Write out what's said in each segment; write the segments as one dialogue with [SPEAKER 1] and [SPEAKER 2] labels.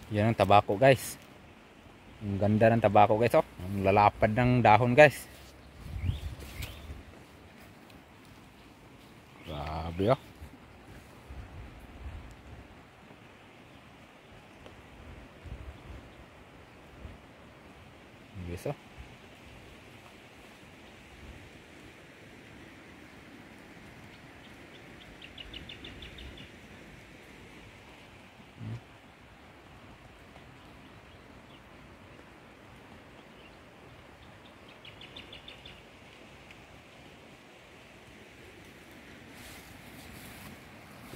[SPEAKER 1] Yan ang tabako guys. Ang ganda ng tabako guys, oh. Ang lalapad ng dahon guys. Grabe, oh. Guys, oh.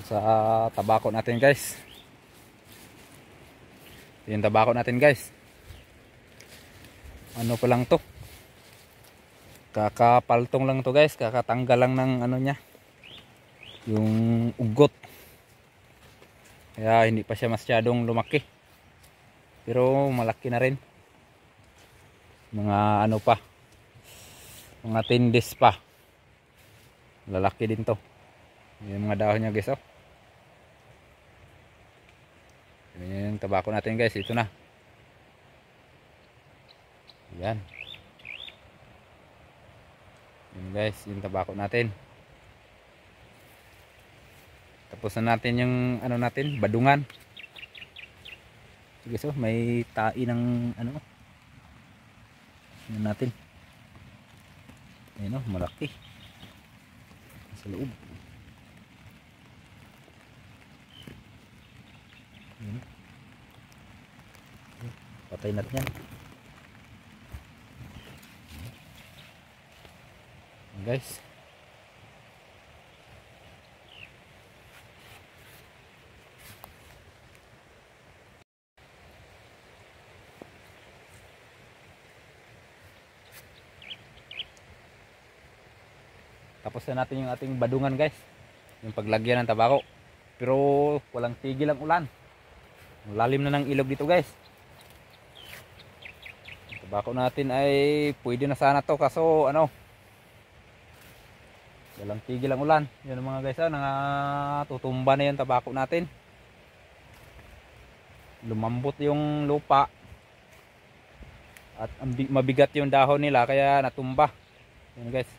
[SPEAKER 1] Sa tabako natin guys. Yung tabako natin guys. Ano pa lang to? Kakapaltong lang to guys. Kakatanggal lang ng ano niya. Yung ugot. Kaya hindi pa siya masyadong lumaki. Pero malaki na rin. Mga ano pa. Mga 10 days pa. Lalaki din to. Yung mga dahon niya guys, oh. Yung tabako natin guys, ito na. Yan. Yan guys, yung tabako natin. Tapos na natin yung ano natin, badungan. Guys, oh, may tai ng ano. Yan natin. Ayun, oh, malaki. Sa loob. Ayun. Patay natin yan. Guys, tapos na natin yung ating badungan guys, yung paglagyan ng tabako. Pero walang tigil ang ulan. Lalim na ng ilog dito guys. Yung tabako natin ay pwede na sana to, kaso ano, walang tigil ang ulan. Yun mga guys, tutumba na yung tabako natin. Lumambot yung lupa. At mabigat yung dahon nila kaya natumba. Yun guys.